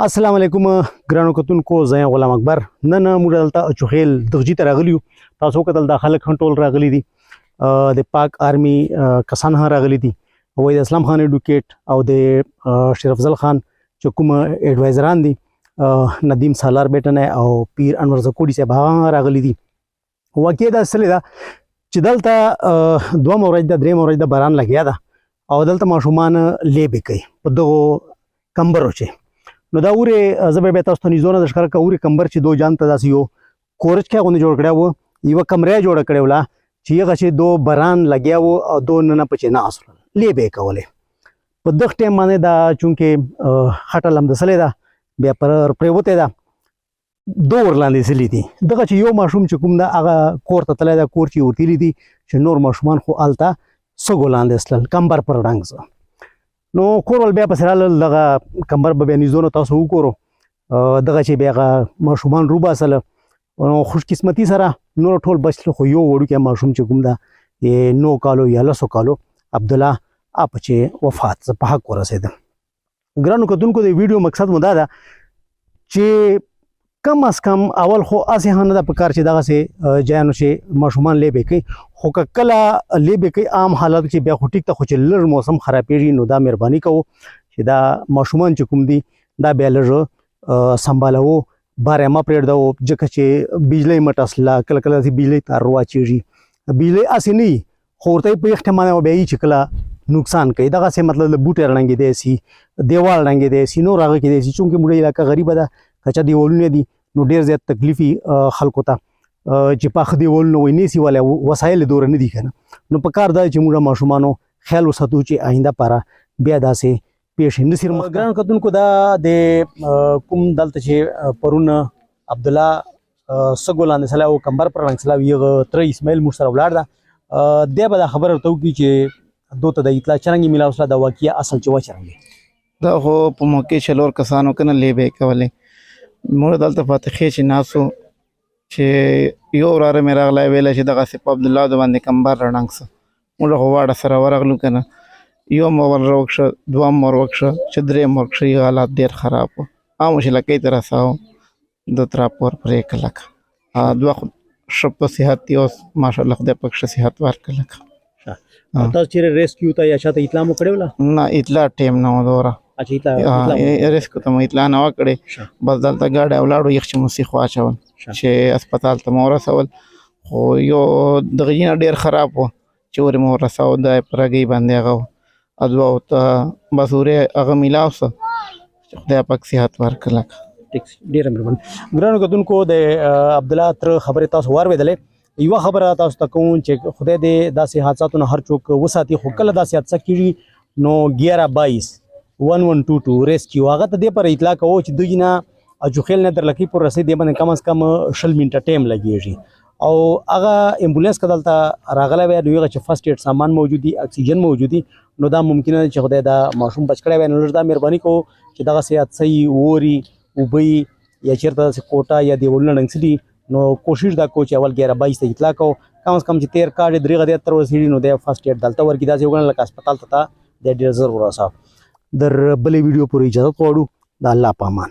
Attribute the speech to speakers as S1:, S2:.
S1: السلام علیکم ګرانو کتونکو زه یم غلام اکبر نن موږ دلته چوخیل دغجي ته راغلی یو تاسو کتل د خلک ټول راغلي دي د پاک آرمي کسان هم راغلي دي وای د اسلام خان اډوکیټ او د شریف افضل خان چې کوم اډوایزران دي ندیم سالار بیٹنه او پیر انور زکوډي صاحب هغه راغلي دي واقع دا اصل دا چې دلته دوه مورج د درې مورج د باران لګیا ده او دلته ماشومان لیبې کوي په دغه کمبرو چې نو دا وره زبې به تاسو ته نيزونه د ښکار کوري کمبر چې دو جان ته داسې یو کورج کې غونډه جوړ کړو یو کمره جوړ کړو لا چې هغه چې دو بران لګیا وو او دو نه پچې نه اصل لیبې کولې په دغه ټیم باندې دا چونکه خټه لم د سلې دا بیا پر پریوته دا دو ورلاندې سلی دي دغه چې یو ماشوم چې کوم دا هغه کور ته تللی دا کور چې ورتلی دي چې نور ماشومان خو الته سګولاندې اسل کمبر پر ډنګ نو کورول بیا پسرال دغه کمبر به نيزونه تاسو وګورو دغه چې بیا ماشومان روبا سره خوش قسمتي سره نور ټول بچل خو یو وړو کې ماشوم چې کوم دا نو کالو یا لسو کالو عبد الله اپ چې وفات په حق ورسېد ګرانو کتونکو د ویډیو مقصد مو دا ده چې کم از کم اول خو اسې هنه د پکار چې دغه سه جانو چې ماشومان لیبې کوي خو کله لیبې کوي عام حالت چې بیا خو ټیک ته خو چې لږ موسم خرابېږي نو دا مهرباني کوو چې دا ماشومان چې کوم دي دا بیا لږ سمبالو بارې ما پرېږدو ځکه چې بجلی مټ اصله کله کله چې بجلی تار واچېږي بجلی اسې نه خو ورته په احتمال بیا چې کله نقصان کوي دغه څه مطلب بوټي رنګ دي سي دیوال رنګ دي سي نور هغه کې دي سي چونکه موږ علاقہ غریب ده کچا دیوالونه دي نو ډیر زیات تکلیفي خلکو ته چې پاخ دیوالونه ویني سي ولا وسایل دور نه دي کنه نو په کار دا چې موږ ماشومانو خیال وساتو چې آینده پاره بیا داسې پیش نصیر ګران کتونکو دا د کوم دلته چې پرون عبد الله سګولان سلام کمبر پر رنګ سلام یو تر اسماعیل مشتر ولار دا د به خبر ورته کی چې دوته د اطلاع چرنګ ملاو سره د واقعیا اصل چې وچرنګ
S2: دا خو په موقع چلور کسانو کنه لیبې کولې موږ دلته فاتحې چې ناسو چې یو وراره مې راغلی ویله چې دغه سپ عبد الله د باندې کمبر رڼنګ سه موږ خو واړه سره ورغلو کنه یو مو ور وکشه دوام مور وکشه چې درې مور کښې حالات ډېر خراب و عامو چې لکۍ ته رساو د تراپور پرې کلکه دوه خو ښه په صحت دي اوس ماشاءالله خدای پاک ښه صحت ورکړه
S1: تاسو چیرې ریسکیو ته یا شاته اطلاع مو کړې ولا
S2: نه اطلاع ټیم نه و دوره ریسکو ته مو اطلاع نه وکړې بس دلته ګاډی ولاړو یخ چې مو سیخ واچول چې هسپتال ته مو ورسول خو یو دغه نه ډېر خراب و چې ورې مو ورساو د پرګۍ باندې هغه و دوه ته بس ورې هغه میلاو سه چې خدای پاک صحت ورکړه
S1: ډېره مهرباني ګرانو کتونکو د عبد الله تر خبرې تاسو واورېدلې یوه خبره تاسو ته کوم چې خدای دې داسې حادثاتو نه هر څوک وساتي خو کله داسې حادثه کېږي نو 1122 ریسکیو هغه ته دې پر اطلاع کوو چې دوی نه چوخیل نه در لکۍ پر رسېدې باندې کم از کم 20 منټه ټایم لګېږي او هغه امبولانس که دلته راغلی وی نو هغه چې فرسټ ایډ سامان موجود دي اکسیجن موجود دي نو دا ممکنه ده چې خدای دا ماشوم بچ کړی وی نو لږ دا مهرباني کوو چې دغسې حادثه ووري اوبه یا چېرته داسې کوټه یا دیوالونه ړنګ نو کوشش دا کو چې اول 1122 ته اطلاع کو کم از کم چې 13 کاډ درې غدې تر وسیړي نو د فرست ایډ دلته ورګی داسې وګڼل لکه هسپتال ته د ډیر ضرور راځه در بلې ویډیو پورې اجازه غواړو د الله پامان